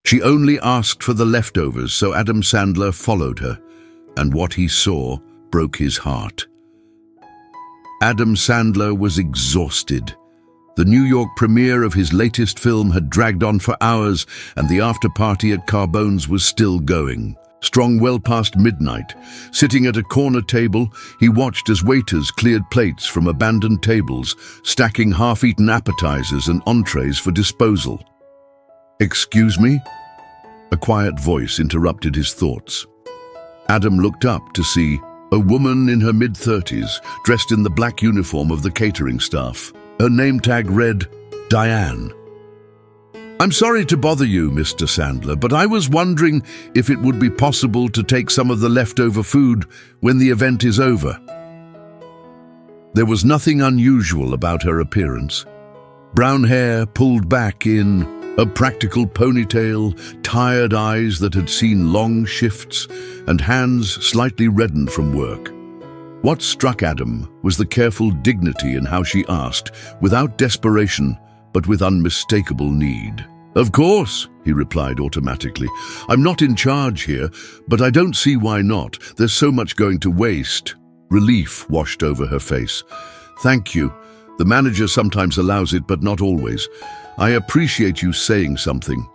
She only asked for the leftovers, so Adam Sandler followed her, and what he saw broke his heart. Adam Sandler was exhausted. The New York premiere of his latest film had dragged on for hours, and the after-party at Carbone's was still going. Strong well past midnight, sitting at a corner table, he watched as waiters cleared plates from abandoned tables, stacking half-eaten appetizers and entrees for disposal. "Excuse me?" A quiet voice interrupted his thoughts. Adam looked up to see a woman in her mid-30s, dressed in the black uniform of the catering staff. Her name tag read, Diane. "I'm sorry to bother you, Mr. Sandler, but I was wondering if it would be possible to take some of the leftover food when the event is over." There was nothing unusual about her appearance. Brown hair pulled back in a practical ponytail, tired eyes that had seen long shifts, and hands slightly reddened from work. What struck Adam was the careful dignity in how she asked, without desperation, but with unmistakable need. "Of course," he replied automatically. "I'm not in charge here, but I don't see why not. There's so much going to waste." Relief washed over her face. "Thank you. The manager sometimes allows it, but not always. I appreciate you saying something."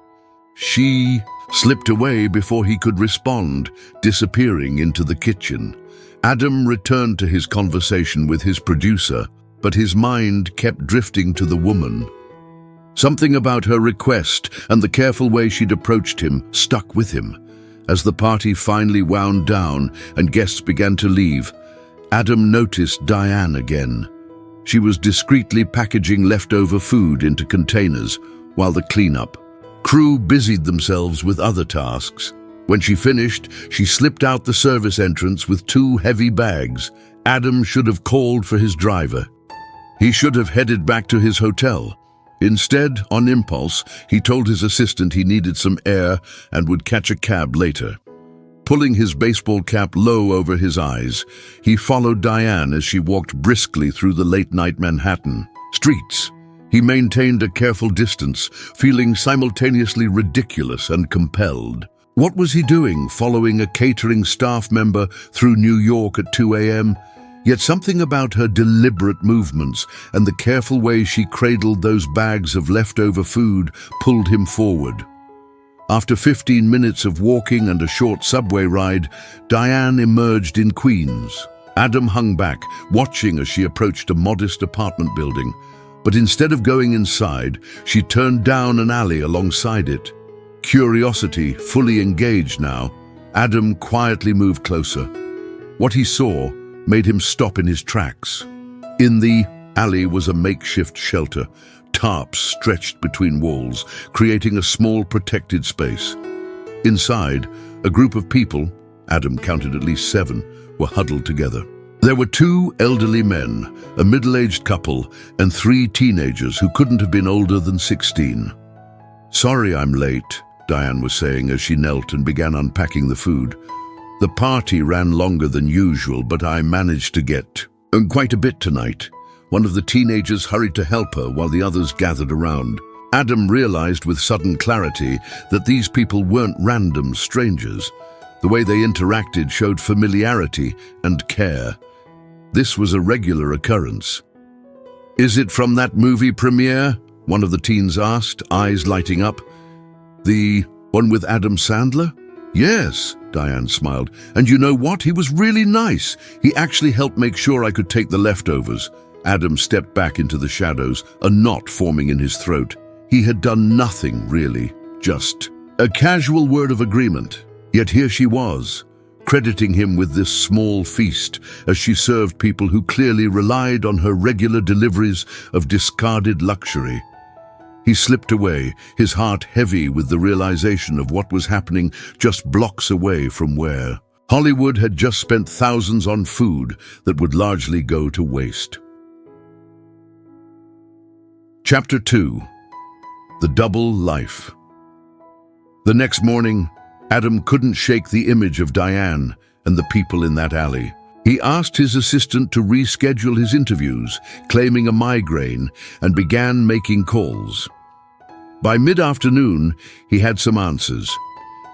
She slipped away before he could respond, disappearing into the kitchen. Adam returned to his conversation with his producer, but his mind kept drifting to the woman. Something about her request and the careful way she'd approached him stuck with him. As the party finally wound down and guests began to leave, Adam noticed Diane again. She was discreetly packaging leftover food into containers while the cleanup crew busied themselves with other tasks. When she finished, she slipped out the service entrance with 2 heavy bags. Adam should have called for his driver. He should have headed back to his hotel. Instead, on impulse, he told his assistant he needed some air and would catch a cab later. Pulling his baseball cap low over his eyes, he followed Diane as she walked briskly through the late-night Manhattan streets. He maintained a careful distance, feeling simultaneously ridiculous and compelled. What was he doing, following a catering staff member through New York at 2 a.m.? Yet something about her deliberate movements and the careful way she cradled those bags of leftover food pulled him forward. After 15 minutes of walking and a short subway ride, Diane emerged in Queens. Adam hung back, watching as she approached a modest apartment building. But instead of going inside, she turned down an alley alongside it. Curiosity fully engaged now, Adam quietly moved closer. What he saw made him stop in his tracks. In the alley was a makeshift shelter, tarps stretched between walls, creating a small protected space. Inside, a group of people, Adam counted at least 7, were huddled together. There were 2 elderly men, a middle-aged couple, and 3 teenagers who couldn't have been older than 16. "Sorry I'm late," Diane was saying as she knelt and began unpacking the food. "The party ran longer than usual, but I managed to get quite a bit tonight." One of the teenagers hurried to help her while the others gathered around. Adam realized with sudden clarity that these people weren't random strangers. The way they interacted showed familiarity and care. This was a regular occurrence. "Is it from that movie premiere?" one of the teens asked, eyes lighting up. "The one with Adam Sandler?" "Yes," Diane smiled. "And you know what? He was really nice. He actually helped make sure I could take the leftovers." Adam stepped back into the shadows, a knot forming in his throat. He had done nothing, really, just a casual word of agreement. Yet here she was, crediting him with this small feast as she served people who clearly relied on her regular deliveries of discarded luxury. He slipped away, his heart heavy with the realization of what was happening just blocks away from where Hollywood had just spent thousands on food that would largely go to waste. Chapter 2. The Double Life. The next morning, Adam couldn't shake the image of Diane and the people in that alley. He asked his assistant to reschedule his interviews, claiming a migraine, and began making calls. By mid-afternoon, he had some answers.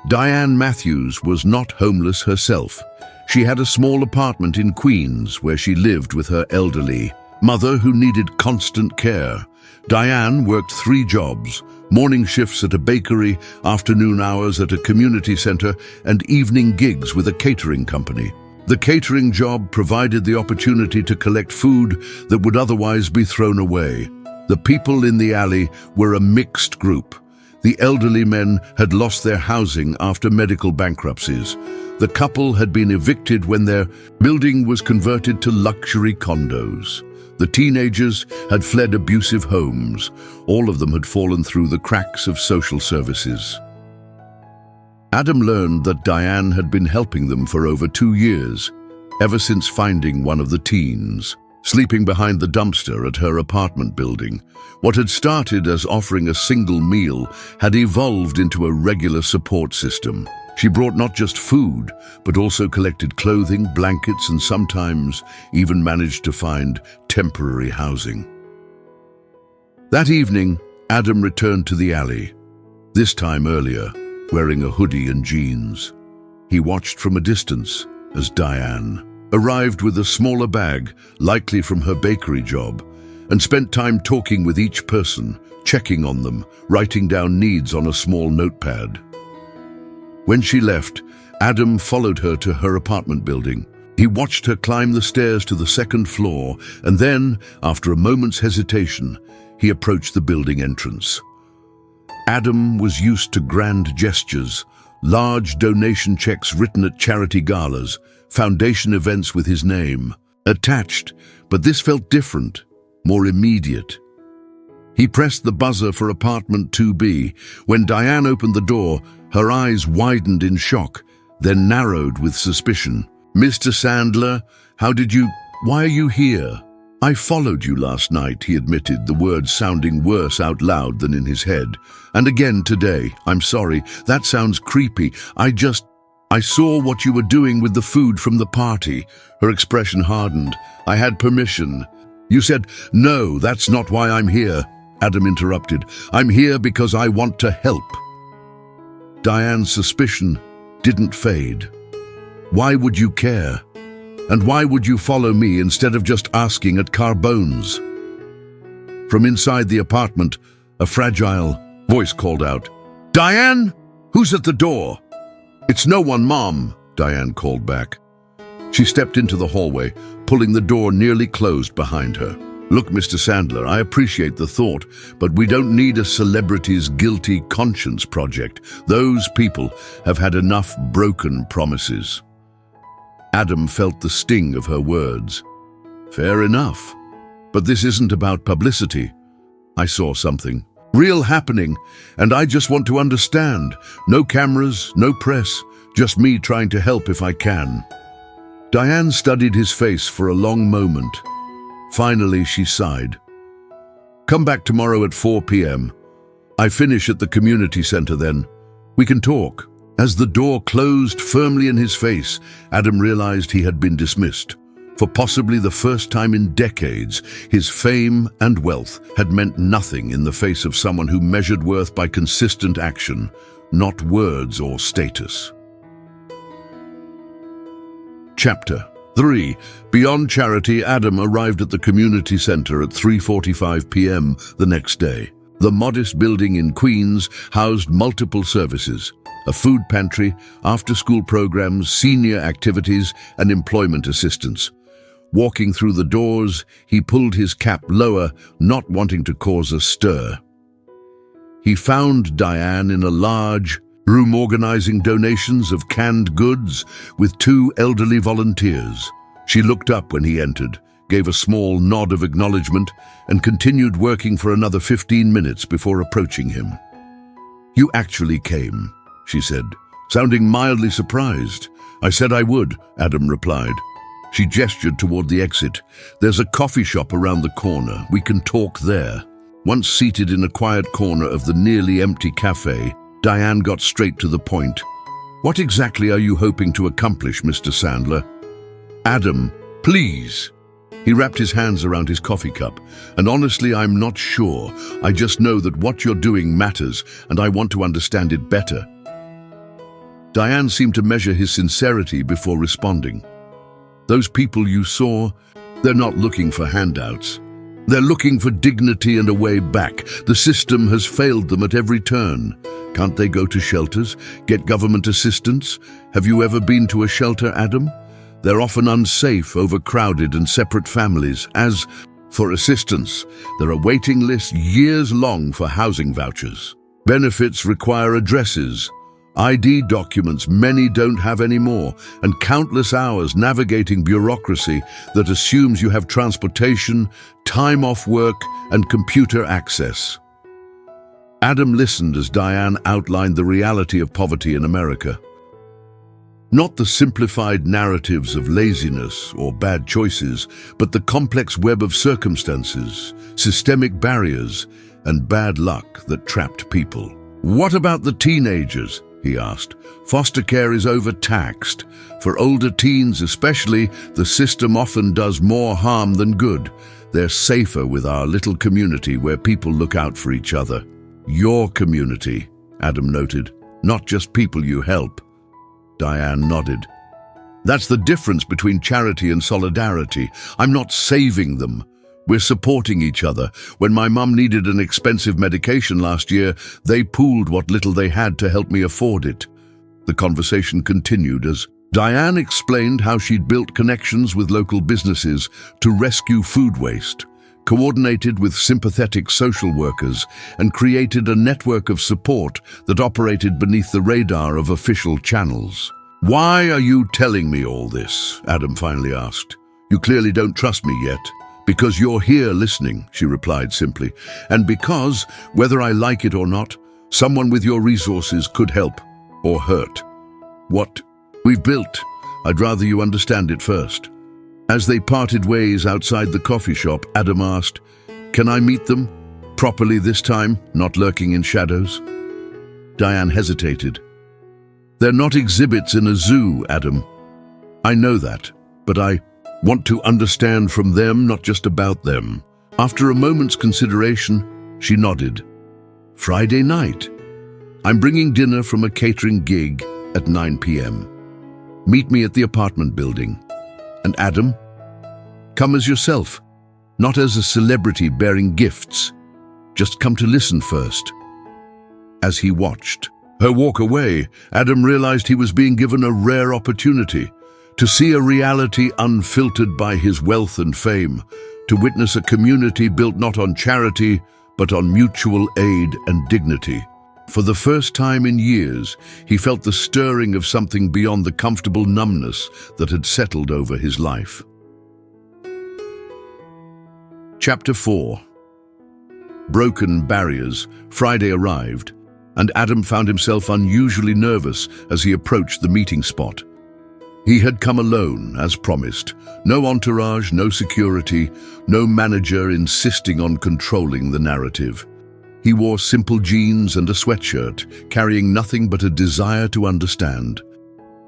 Diane Matthews was not homeless herself. She had a small apartment in Queens where she lived with her elderly mother who needed constant care. Diane worked 3 jobs: morning shifts at a bakery, afternoon hours at a community center, and evening gigs with a catering company. The catering job provided the opportunity to collect food that would otherwise be thrown away. The people in the alley were a mixed group. The elderly men had lost their housing after medical bankruptcies. The couple had been evicted when their building was converted to luxury condos. The teenagers had fled abusive homes. All of them had fallen through the cracks of social services. Adam learned that Diane had been helping them for over 2 years, ever since finding one of the teens sleeping behind the dumpster at her apartment building. What had started as offering a single meal had evolved into a regular support system. She brought not just food, but also collected clothing, blankets, and sometimes even managed to find temporary housing. That evening, Adam returned to the alley, this time earlier, wearing a hoodie and jeans. He watched from a distance as Diane arrived with a smaller bag, likely from her bakery job, and spent time talking with each person, checking on them, writing down needs on a small notepad. When she left, Adam followed her to her apartment building. He watched her climb the stairs to the 2nd floor, and then, after a moment's hesitation, he approached the building entrance. Adam was used to grand gestures, large donation checks written at charity galas, foundation events with his name attached, but this felt different, more immediate. He pressed the buzzer for apartment 2B. When Diane opened the door, her eyes widened in shock, then narrowed with suspicion. "Mr. Sandler, why are you here?" "I followed you last night," he admitted, the words sounding worse out loud than in his head. "And again today. I'm sorry, that sounds creepy. I saw what you were doing with the food from the party." Her expression hardened. "I had permission." "You said, 'No, that's not why I'm here,'" Adam interrupted. "I'm here because I want to help." Diane's suspicion didn't fade. "Why would you care? And why would you follow me instead of just asking at Carbone's?" From inside the apartment, a fragile voice called out, "Diane? Who's at the door?" "It's no one, Mom," Diane called back. She stepped into the hallway, pulling the door nearly closed behind her. "Look, Mr. Sandler, I appreciate the thought, but we don't need a celebrity's guilty conscience project. Those people have had enough broken promises." Adam felt the sting of her words. "Fair enough. But this isn't about publicity. I saw something real happening, and I just want to understand. No cameras, no press, just me trying to help if I can." Diane studied his face for a long moment. Finally, she sighed. "Come back tomorrow at 4 p.m. I finish at the community center then. We can talk." As the door closed firmly in his face, Adam realized he had been dismissed. For possibly the first time in decades, his fame and wealth had meant nothing in the face of someone who measured worth by consistent action, not words or status. Chapter 3. Beyond charity, Adam arrived at the community center at 3:45 p.m. the next day. The modest building in Queens housed multiple services: a food pantry, after-school programs, senior activities, and employment assistance. Walking through the doors, he pulled his cap lower, not wanting to cause a stir. He found Diane in a large room organizing donations of canned goods with 2 elderly volunteers. She looked up when he entered, gave a small nod of acknowledgement, and continued working for another 15 minutes before approaching him. "You actually came," she said, sounding mildly surprised. "I said I would," Adam replied. She gestured toward the exit. "There's a coffee shop around the corner. We can talk there." Once seated in a quiet corner of the nearly empty cafe, Diane got straight to the point. "What exactly are you hoping to accomplish, Mr. Sandler?" "Adam, please." He wrapped his hands around his coffee cup. And honestly, I'm not sure. I just know that what you're doing matters, and I want to understand it better. Diane seemed to measure his sincerity before responding. Those people you saw, they're not looking for handouts. They're looking for dignity and a way back. The system has failed them at every turn. Can't they go to shelters, get government assistance? Have you ever been to a shelter, Adam? They're often unsafe, overcrowded and separate families. As for assistance, there are waiting lists years long for housing vouchers. Benefits require addresses, ID documents many don't have anymore, and countless hours navigating bureaucracy that assumes you have transportation, time off work, and computer access. Adam listened as Diane outlined the reality of poverty in America. Not the simplified narratives of laziness or bad choices, but the complex web of circumstances, systemic barriers, and bad luck that trapped people. What about the teenagers? He asked. Foster care is overtaxed. For older teens especially, the system often does more harm than good. They're safer with our little community where people look out for each other. Your community, Adam noted, not just people you help. Diane nodded. That's the difference between charity and solidarity. I'm not saving them. We're supporting each other. When my mum needed an expensive medication last year, they pooled what little they had to help me afford it. The conversation continued as Diane explained how she'd built connections with local businesses to rescue food waste, coordinated with sympathetic social workers, and created a network of support that operated beneath the radar of official channels. Why are you telling me all this? Adam finally asked. You clearly don't trust me yet. Because you're here listening, she replied simply, and because, whether I like it or not, someone with your resources could help or hurt. What we've built, I'd rather you understand it first. As they parted ways outside the coffee shop, Adam asked, Can I meet them? Properly this time, not lurking in shadows? Diane hesitated. They're not exhibits in a zoo, Adam. I know that, but I want to understand from them, not just about them. After a moment's consideration, she nodded. Friday night. I'm bringing dinner from a catering gig at 9 p.m. Meet me at the apartment building. And Adam, come as yourself, not as a celebrity bearing gifts. Just come to listen first. As he watched her walk away, Adam realized he was being given a rare opportunity to see a reality unfiltered by his wealth and fame, to witness a community built not on charity, but on mutual aid and dignity. For the first time in years, he felt the stirring of something beyond the comfortable numbness that had settled over his life. Chapter 4. Broken barriers. Friday arrived, and Adam found himself unusually nervous as he approached the meeting spot. He had come alone, as promised. No entourage, no security, no manager insisting on controlling the narrative. He wore simple jeans and a sweatshirt, carrying nothing but a desire to understand.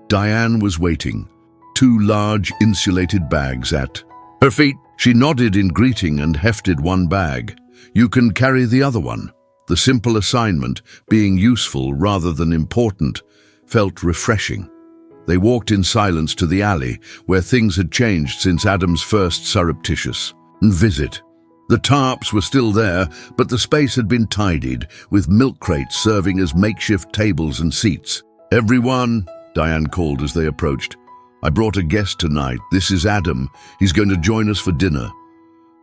Diane was waiting, 2 large insulated bags at her feet. She nodded in greeting and hefted one bag. You can carry the other one. The simple assignment, being useful rather than important, felt refreshing. They walked in silence to the alley, where things had changed since Adam's first surreptitious visit. The tarps were still there, but the space had been tidied, with milk crates serving as makeshift tables and seats. Everyone, Diane called as they approached. I brought a guest tonight. This is Adam. He's going to join us for dinner.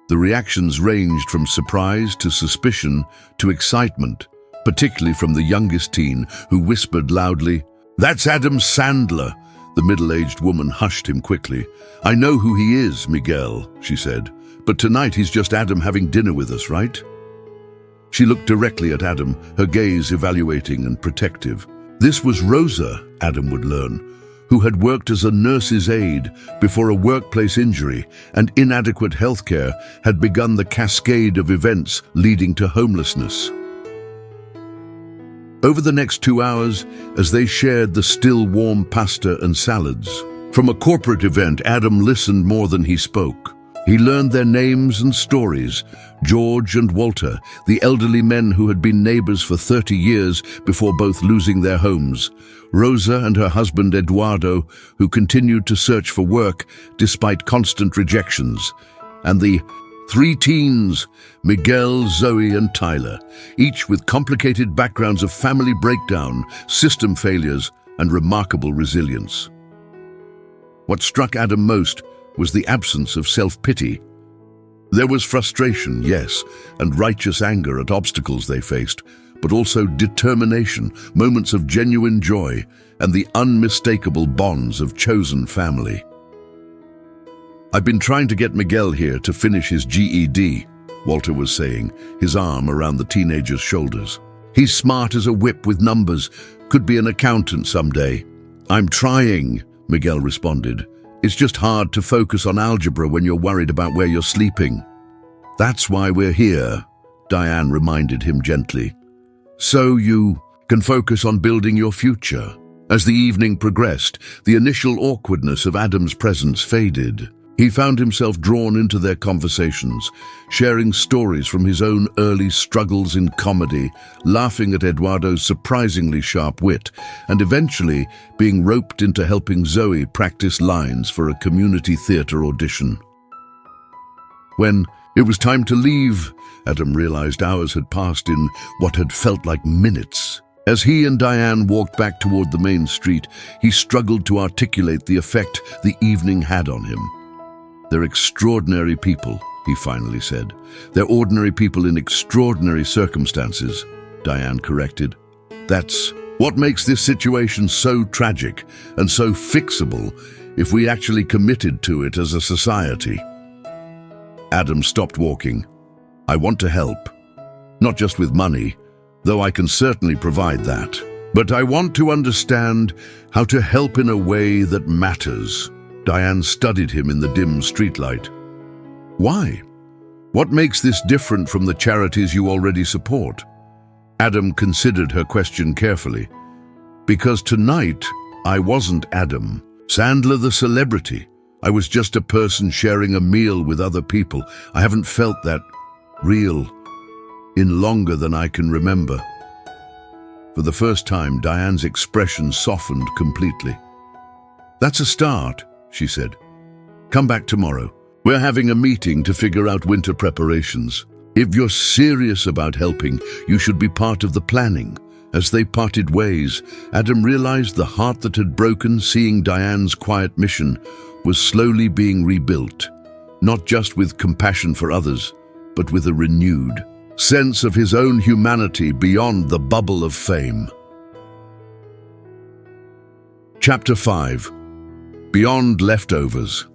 The reactions ranged from surprise to suspicion to excitement, particularly from the youngest teen, who whispered loudly, That's Adam Sandler. The middle-aged woman hushed him quickly. I know who he is, Miguel, she said. But tonight he's just Adam having dinner with us, right? She looked directly at Adam, her gaze evaluating and protective. This was Rosa, Adam would learn, who had worked as a nurse's aide before a workplace injury and inadequate healthcare had begun the cascade of events leading to homelessness. Over the next 2 hours, as they shared the still warm pasta and salads, from a corporate event, Adam listened more than he spoke. He learned their names and stories: George and Walter, the elderly men who had been neighbors for 30 years before both losing their homes; Rosa and her husband Eduardo, who continued to search for work despite constant rejections; and the three teens, Miguel, Zoe, and Tyler, each with complicated backgrounds of family breakdown, system failures, and remarkable resilience. What struck Adam most was the absence of self-pity. There was frustration, yes, and righteous anger at obstacles they faced, but also determination, moments of genuine joy, and the unmistakable bonds of chosen family. "I've been trying to get Miguel here to finish his GED," Walter was saying, his arm around the teenager's shoulders. "He's smart as a whip with numbers, could be an accountant someday." "I'm trying," Miguel responded. "It's just hard to focus on algebra when you're worried about where you're sleeping." "That's why we're here," Diane reminded him gently. "So you can focus on building your future." As the evening progressed, the initial awkwardness of Adam's presence faded. He found himself drawn into their conversations, sharing stories from his own early struggles in comedy, laughing at Eduardo's surprisingly sharp wit, and eventually being roped into helping Zoe practice lines for a community theater audition. When it was time to leave, Adam realized hours had passed in what had felt like minutes. As he and Diane walked back toward the main street, he struggled to articulate the effect the evening had on him. "They're extraordinary people," he finally said. "They're ordinary people in extraordinary circumstances," Diane corrected. "That's what makes this situation so tragic and so fixable if we actually committed to it as a society." Adam stopped walking. "I want to help. Not just with money, though I can certainly provide that. But I want to understand how to help in a way that matters." Diane studied him in the dim streetlight. "Why? What makes this different from the charities you already support?" Adam considered her question carefully. "Because tonight, I wasn't Adam Sandler the celebrity. I was just a person sharing a meal with other people. I haven't felt that real in longer than I can remember." For the first time, Diane's expression softened completely. "That's a start," she said. "Come back tomorrow. We're having a meeting to figure out winter preparations. If you're serious about helping, you should be part of the planning." As they parted ways, Adam realized the heart that had broken seeing Diane's quiet mission was slowly being rebuilt, not just with compassion for others, but with a renewed sense of his own humanity beyond the bubble of fame. Chapter 5. Beyond Leftovers.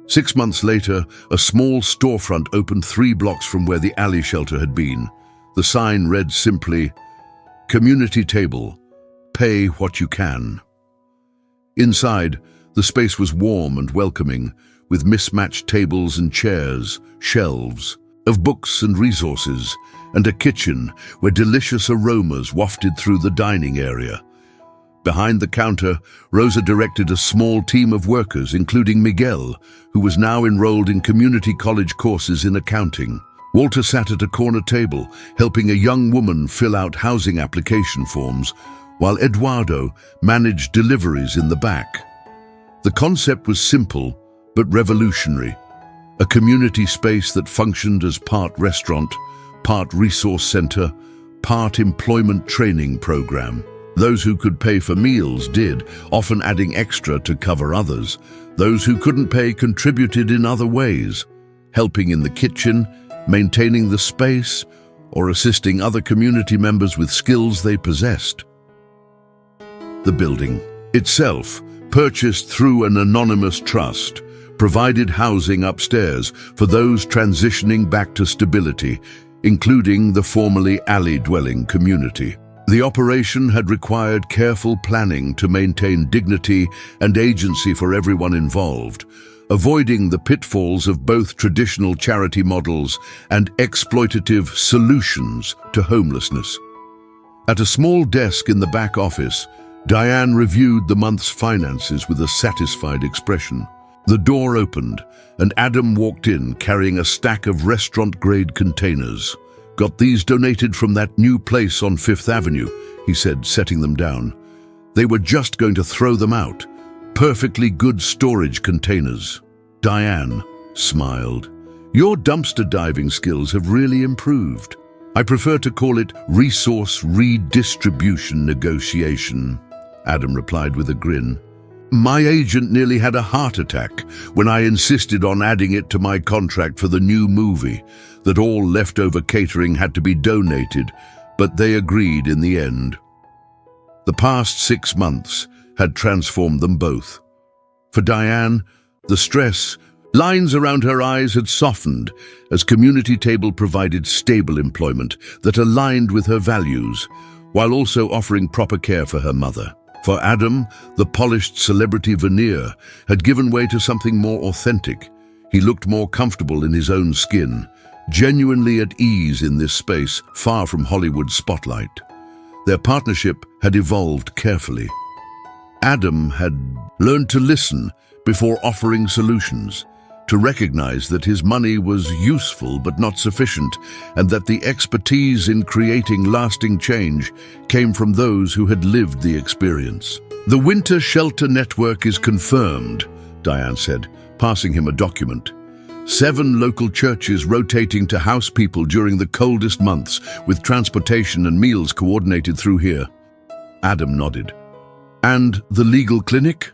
6 months later, a small storefront opened 3 blocks from where the alley shelter had been. The sign read simply, "Community Table. Pay what you can." Inside, the space was warm and welcoming, with mismatched tables and chairs, shelves of books and resources, and a kitchen where delicious aromas wafted through the dining area. Behind the counter, Rosa directed a small team of workers, including Miguel, who was now enrolled in community college courses in accounting. Walter sat at a corner table, helping a young woman fill out housing application forms, while Eduardo managed deliveries in the back. The concept was simple, but revolutionary. A community space that functioned as part restaurant, part resource center, part employment training program. Those who could pay for meals did, often adding extra to cover others. Those who couldn't pay contributed in other ways, helping in the kitchen, maintaining the space, or assisting other community members with skills they possessed. The building itself, purchased through an anonymous trust, provided housing upstairs for those transitioning back to stability, including the formerly alley-dwelling community. The operation had required careful planning to maintain dignity and agency for everyone involved, avoiding the pitfalls of both traditional charity models and exploitative solutions to homelessness. At a small desk in the back office, Diane reviewed the month's finances with a satisfied expression. The door opened, and Adam walked in carrying a stack of restaurant-grade containers. "Got these donated from that new place on Fifth Avenue," he said, setting them down. They were just going to throw them out. Perfectly good storage containers. Diane smiled. "Your dumpster diving skills have really improved. I prefer to call it resource redistribution negotiation," Adam replied with a grin. "My agent nearly had a heart attack when I insisted on adding it to my contract for the new movie, that all leftover catering had to be donated, but they agreed in the end." The past 6 months had transformed them both. For Diane, the stress, lines around her eyes had softened as Community Table provided stable employment that aligned with her values, while also offering proper care for her mother. For Adam, the polished celebrity veneer had given way to something more authentic. He looked more comfortable in his own skin, genuinely at ease in this space, far from Hollywood's spotlight. Their partnership had evolved carefully. Adam had learned to listen before offering solutions, to recognize that his money was useful but not sufficient, and that the expertise in creating lasting change came from those who had lived the experience. "The Winter Shelter Network is confirmed," Diane said, passing him a document. 7 local churches rotating to house people during the coldest months, with transportation and meals coordinated through here. Adam nodded. "And the legal clinic?"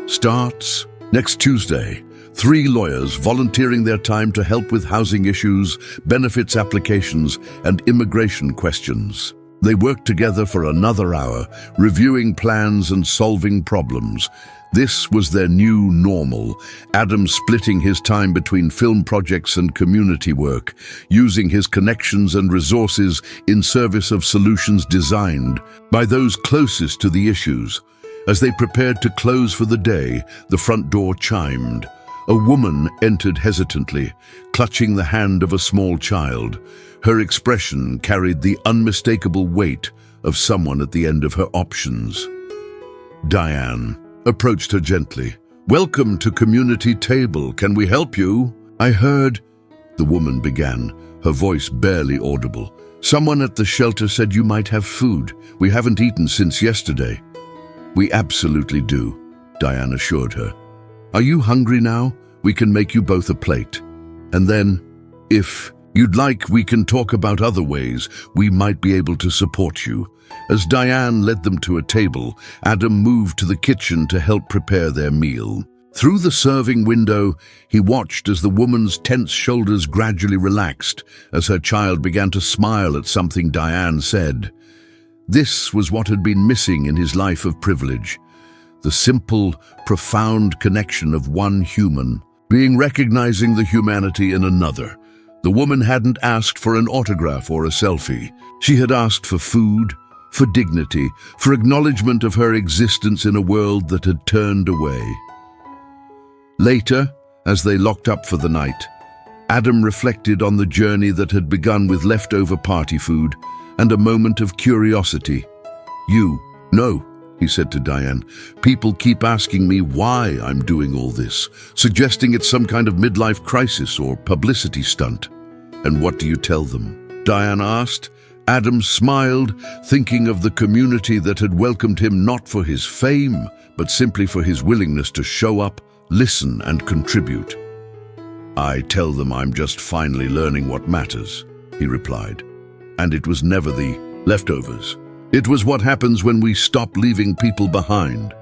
"Starts next Tuesday. 3 lawyers volunteering their time to help with housing issues, benefits applications, and immigration questions." They worked together for another hour, reviewing plans and solving problems. This was their new normal, Adam splitting his time between film projects and community work, using his connections and resources in service of solutions designed by those closest to the issues. As they prepared to close for the day, the front door chimed. A woman entered hesitantly, clutching the hand of a small child. Her expression carried the unmistakable weight of someone at the end of her options. Diane approached her gently. "Welcome to Community Table. Can we help you?" "I heard," the woman began, her voice barely audible. "Someone at the shelter said you might have food. We haven't eaten since yesterday." "We absolutely do," Diane assured her. "Are you hungry now? We can make you both a plate. And then, if you'd like, we can talk about other ways we might be able to support you." As Diane led them to a table, Adam moved to the kitchen to help prepare their meal. Through the serving window, he watched as the woman's tense shoulders gradually relaxed, as her child began to smile at something Diane said. This was what had been missing in his life of privilege. The simple, profound connection of one human, recognizing the humanity in another. The woman hadn't asked for an autograph or a selfie. She had asked for food, for dignity, for acknowledgement of her existence in a world that had turned away. Later, as they locked up for the night, Adam reflected on the journey that had begun with leftover party food and a moment of curiosity. "No," he said to Diane. "People keep asking me why I'm doing all this, suggesting it's some kind of midlife crisis or publicity stunt." "And what do you tell them?" Diane asked. Adam smiled, thinking of the community that had welcomed him not for his fame, but simply for his willingness to show up, listen, and contribute. "I tell them I'm just finally learning what matters," he replied. And it was never the leftovers. It was what happens when we stop leaving people behind.